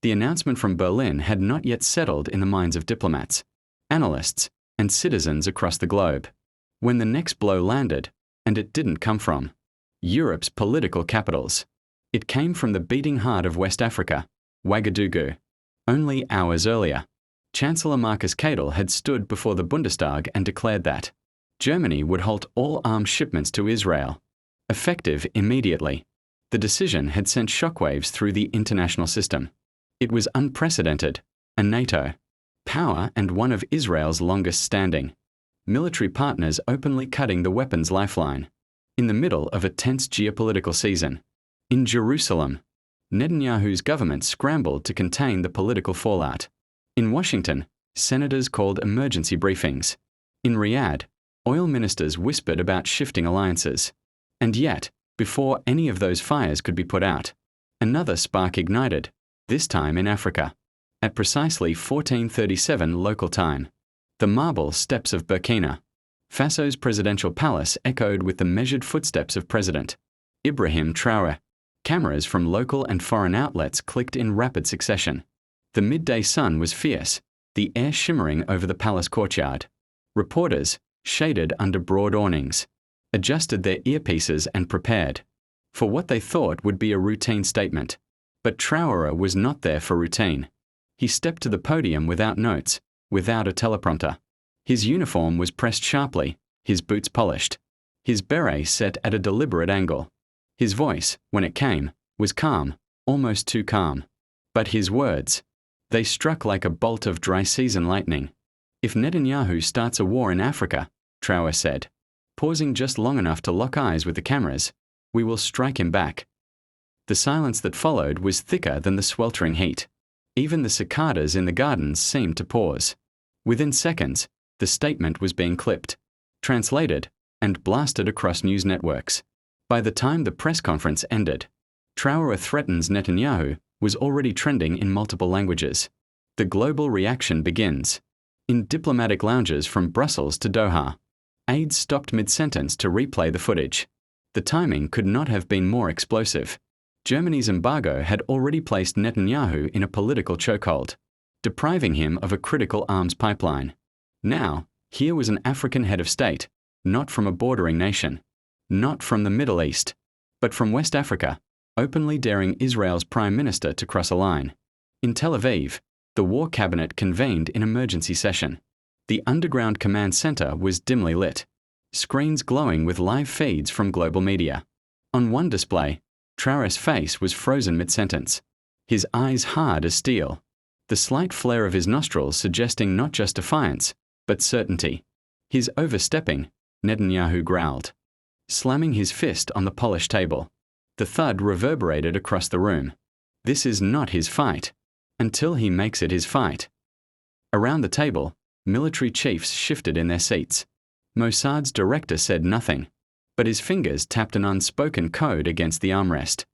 The announcement from Berlin had not yet settled in the minds of diplomats, analysts, and citizens across the globe. When the next blow landed, and it didn't come from Europe's political capitals. It came from the beating heart of West Africa, Ouagadougou. Only hours earlier, Chancellor Markus Kadel had stood before the Bundestag and declared that Germany would halt all arms shipments to Israel, effective immediately. The decision had sent shockwaves through the international system. It was unprecedented, a NATO power and one of Israel's longest standing military partners openly cutting the weapons lifeline. In the middle of a tense geopolitical season. In Jerusalem, Netanyahu's government scrambled to contain the political fallout. In Washington, senators called emergency briefings. In Riyadh, oil ministers whispered about shifting alliances. And yet, before any of those fires could be put out, another spark ignited, this time in Africa. At precisely 14:37 local time, the marble steps of Burkina Faso's presidential palace echoed with the measured footsteps of President Ibrahim Traoré. Cameras from local and foreign outlets clicked in rapid succession. The midday sun was fierce, the air shimmering over the palace courtyard. Reporters, shaded under broad awnings, adjusted their earpieces and prepared for what they thought would be a routine statement. But Traoré was not there for routine. He stepped to the podium without notes, without a teleprompter. His uniform was pressed sharply, his boots polished, his beret set at a deliberate angle. His voice, when it came, was calm, almost too calm. But his words, they struck like a bolt of dry season lightning. If Netanyahu starts a war in Africa, Traoré said, pausing just long enough to lock eyes with the cameras, we will strike him back. The silence that followed was thicker than the sweltering heat. Even the cicadas in the gardens seemed to pause. Within seconds, the statement was being clipped, translated, and blasted across news networks. By the time the press conference ended, Traoré threatens Netanyahu was already trending in multiple languages. The global reaction begins. In diplomatic lounges from Brussels to Doha, aides stopped mid-sentence to replay the footage. The timing could not have been more explosive. Germany's embargo had already placed Netanyahu in a political chokehold, depriving him of a critical arms pipeline. Now, here was an African head of state, not from a bordering nation, not from the Middle East, but from West Africa, openly daring Israel's prime minister to cross a line. In Tel Aviv, the war cabinet convened in emergency session. The underground command center was dimly lit, screens glowing with live feeds from global media. On one display, Traoré's face was frozen mid-sentence, his eyes hard as steel, the slight flare of his nostrils suggesting not just defiance, but certainty. His overstepping, Netanyahu growled, slamming his fist on the polished table. The thud reverberated across the room. This is not his fight, until he makes it his fight. Around the table, military chiefs shifted in their seats. Mossad's director said nothing, but his fingers tapped an unspoken code against the armrest.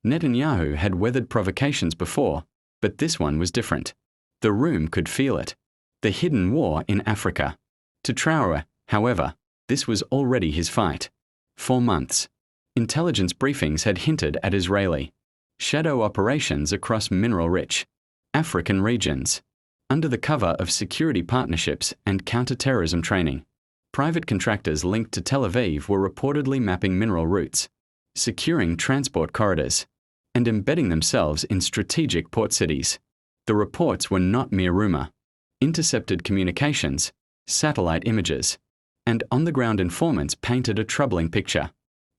Netanyahu had weathered provocations before, but this one was different. The room could feel it. The hidden war in Africa. To Traoré, however, this was already his fight. For months, intelligence briefings had hinted at Israeli shadow operations across mineral-rich African regions, under the cover of security partnerships and counter-terrorism training. Private contractors linked to Tel Aviv were reportedly mapping mineral routes, securing transport corridors, and embedding themselves in strategic port cities. The reports were not mere rumor. Intercepted communications, satellite images, and on-the-ground informants painted a troubling picture.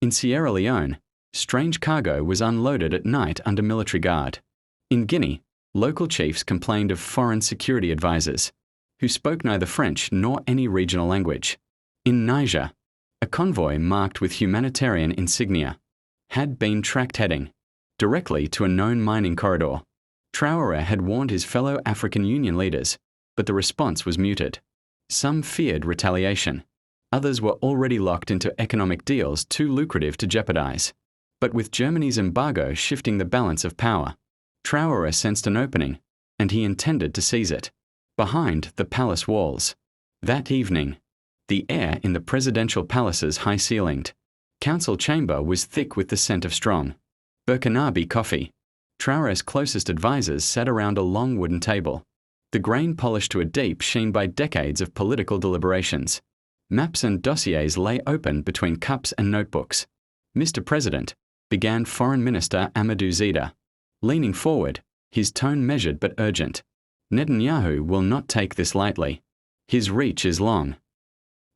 In Sierra Leone, strange cargo was unloaded at night under military guard. In Guinea, local chiefs complained of foreign security advisors, who spoke neither French nor any regional language. In Niger, a convoy marked with humanitarian insignia had been tracked heading directly to a known mining corridor. Traoré had warned his fellow African Union leaders, but the response was muted. Some feared retaliation. Others were already locked into economic deals too lucrative to jeopardize. But with Germany's embargo shifting the balance of power, Traoré sensed an opening, and he intended to seize it. Behind the palace walls. That evening, the air in the presidential palace's high-ceilinged council chamber was thick with the scent of strong Burkinabe coffee. Traoré's closest advisors sat around a long wooden table, the grain polished to a deep sheen by decades of political deliberations. Maps and dossiers lay open between cups and notebooks. "Mr. President," began Foreign Minister Amadou Zida, leaning forward, his tone measured but urgent. "Netanyahu will not take this lightly. His reach is long."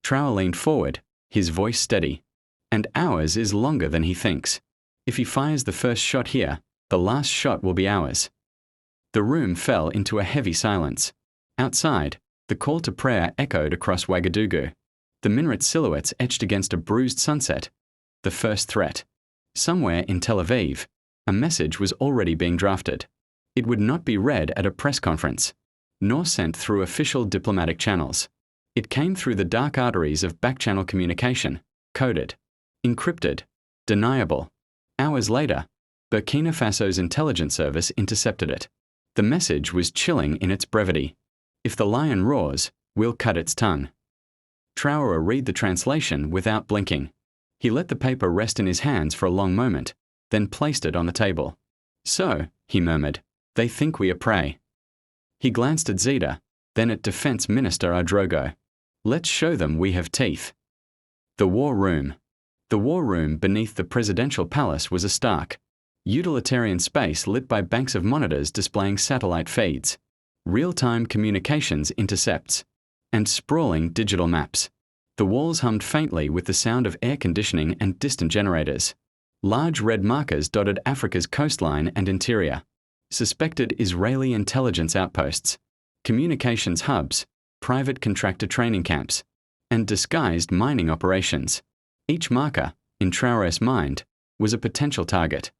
Traoré leaned forward, his voice steady. "And ours is longer than he thinks. If he fires the first shot here, the last shot will be ours." The room fell into a heavy silence. Outside, the call to prayer echoed across Ouagadougou, the minaret silhouettes etched against a bruised sunset. The first threat. Somewhere in Tel Aviv, a message was already being drafted. It would not be read at a press conference, nor sent through official diplomatic channels. It came through the dark arteries of back-channel communication, coded, encrypted, deniable. Hours later, Burkina Faso's intelligence service intercepted it. The message was chilling in its brevity. "If the lion roars, we'll cut its tongue." Traoré read the translation without blinking. He let the paper rest in his hands for a long moment, then placed it on the table. "So," he murmured, "they think we are prey." He glanced at Zida, then at Defense Minister Adrogo. "Let's show them we have teeth." The war room. The war room beneath the presidential palace was a stark, utilitarian space lit by banks of monitors displaying satellite feeds, real-time communications intercepts, and sprawling digital maps. The walls hummed faintly with the sound of air conditioning and distant generators. Large red markers dotted Africa's coastline and interior. Suspected Israeli intelligence outposts, communications hubs, private contractor training camps, and disguised mining operations. Each marker, in Traoré's mind, was a potential target.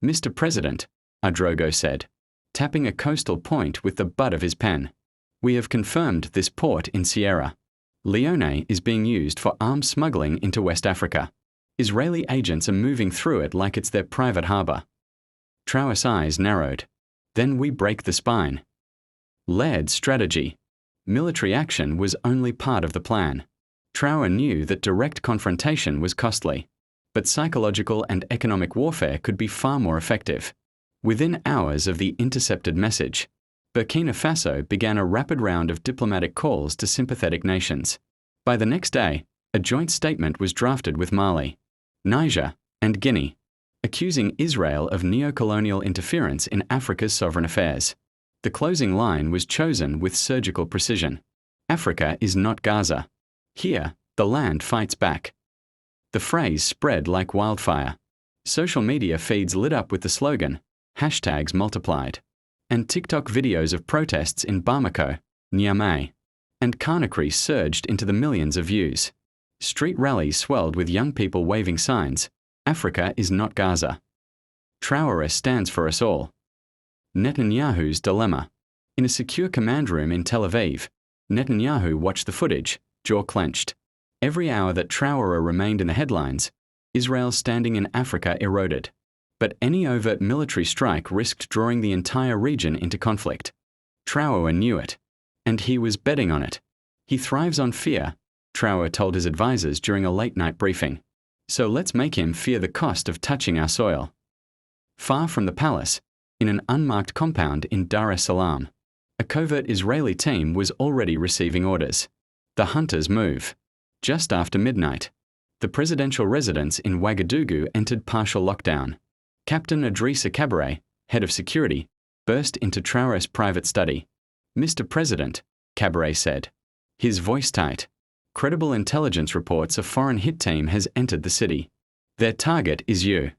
"Mr. President," Adrogo said, tapping a coastal point with the butt of his pen, "we have confirmed this port in Sierra Leone is being used for arms smuggling into West Africa. Israeli agents are moving through it like it's their private harbor." Traoré's eyes narrowed. "Then we break the spine." Layered strategy. Military action was only part of the plan. Traoré knew that direct confrontation was costly, but psychological and economic warfare could be far more effective. Within hours of the intercepted message, Burkina Faso began a rapid round of diplomatic calls to sympathetic nations. By the next day, a joint statement was drafted with Mali, Niger, and Guinea, accusing Israel of neo-colonial interference in Africa's sovereign affairs. The closing line was chosen with surgical precision. "Africa is not Gaza. Here, the land fights back." The phrase spread like wildfire. Social media feeds lit up with the slogan, hashtags multiplied, and TikTok videos of protests in Bamako, Niamey, and Conakry surged into the millions of views. Street rallies swelled with young people waving signs, "Africa is not Gaza." Traoré stands for us all. Netanyahu's dilemma. In a secure command room in Tel Aviv, Netanyahu watched the footage, jaw clenched. Every hour that Traoré remained in the headlines, Israel's standing in Africa eroded. But any overt military strike risked drawing the entire region into conflict. Traoré knew it, and he was betting on it. "He thrives on fear," Traoré told his advisors during a late-night briefing. "So let's make him fear the cost of touching our soil." Far from the palace, in an unmarked compound in Dar es Salaam, a covert Israeli team was already receiving orders. The hunters move. Just after midnight, the presidential residence in Ouagadougou entered partial lockdown. Captain Idrissa Cabaret, head of security, burst into Traoré's private study. "Mr. President," Cabaret said, his voice tight, "credible intelligence reports a foreign hit team has entered the city. Their target is you."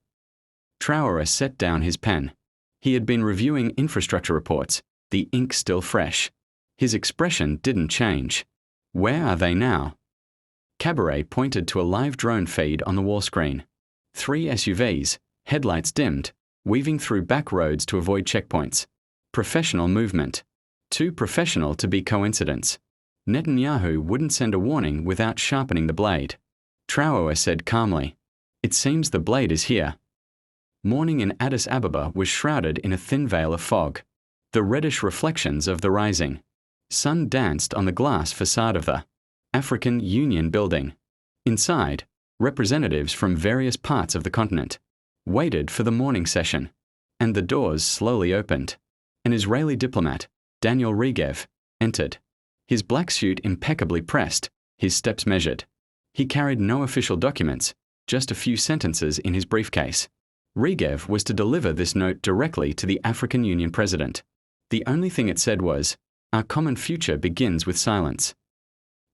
Traoré set down his pen. He had been reviewing infrastructure reports, the ink still fresh. His expression didn't change. "Where are they now?" Cabaret pointed to a live drone feed on the wall screen. 3 SUVs, headlights dimmed, weaving through back roads to avoid checkpoints. Professional movement. Too professional to be coincidence. Netanyahu wouldn't send a warning without sharpening the blade. Traoré said calmly, "It seems the blade is here." Morning in Addis Ababa was shrouded in a thin veil of fog. The reddish reflections of the rising sun danced on the glass facade of the African Union building. Inside, representatives from various parts of the continent waited for the morning session. and the doors slowly opened. An Israeli diplomat, Daniel Regev, entered. His black suit impeccably pressed, his steps measured. He carried no official documents, just a few sentences in his briefcase. Regev was to deliver this note directly to the African Union president. The only thing it said was, "Our common future begins with silence."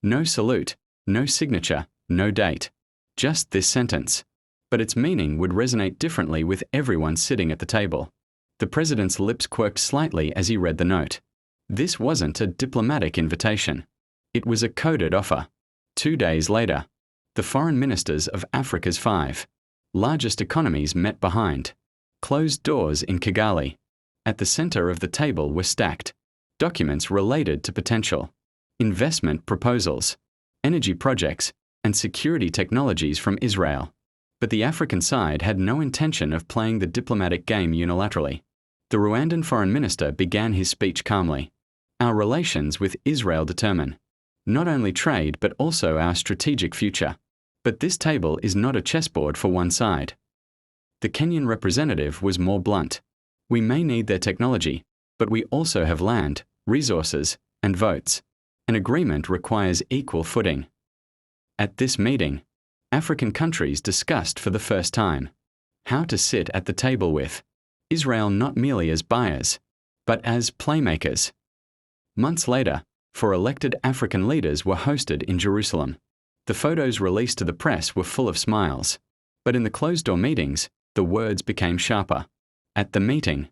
No salute, no signature, no date. Just this sentence. But its meaning would resonate differently with everyone sitting at the table. The president's lips quirked slightly as he read the note. This wasn't a diplomatic invitation. It was a coded offer. 2 days later, the foreign ministers of Africa's 5 largest economies met behind closed doors in Kigali. At the center of the table were stacked documents related to potential investment proposals, energy projects, and security technologies from Israel. But the African side had no intention of playing the diplomatic game unilaterally. The Rwandan foreign minister began his speech calmly. Our relations with Israel determine not only trade but also our strategic future. But this table is not a chessboard for one side. The Kenyan representative was more blunt. We may need their technology, but we also have land, resources, and votes. An agreement requires equal footing. At this meeting, African countries discussed for the first time how to sit at the table with Israel not merely as buyers, but as playmakers. Months later, 4 elected African leaders were hosted in Jerusalem. The photos released to the press were full of smiles, but in the closed-door meetings, the words became sharper. At the meeting,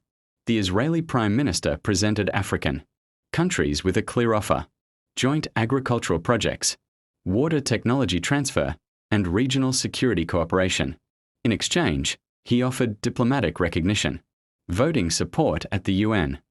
the Israeli Prime Minister presented African countries with a clear offer: joint agricultural projects, water technology transfer, and regional security cooperation. In exchange, he offered diplomatic recognition, voting support at the UN,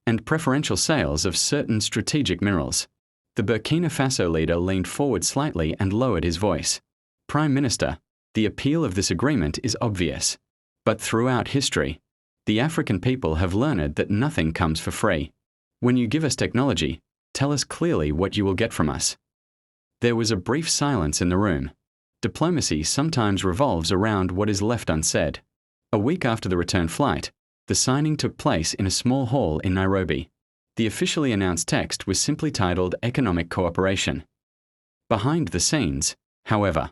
and preferential sales of certain strategic minerals. The Burkina Faso leader leaned forward slightly and lowered his voice. Prime Minister, the appeal of this agreement is obvious. But throughout history, the African people have learned that nothing comes for free. When you give us technology, tell us clearly what you will get from us. There was a brief silence in the room. Diplomacy sometimes revolves around what is left unsaid. A week after the return flight, the signing took place in a small hall in Nairobi. The officially announced text was simply titled Economic Cooperation. Behind the scenes, however,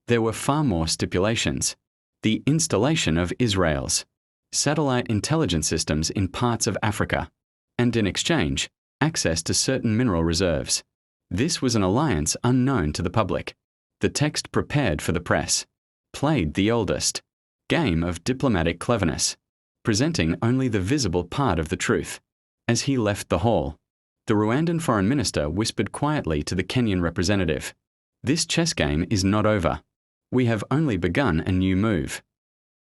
there were far more stipulations. The installation of Israel's satellite intelligence systems in parts of Africa, and in exchange, access to certain mineral reserves. This was an alliance unknown to the public. The text prepared for the press played the oldest game of diplomatic cleverness, presenting only the visible part of the truth. As he left the hall, the Rwandan foreign minister whispered quietly to the Kenyan representative, "This chess game is not over. We have only begun a new move."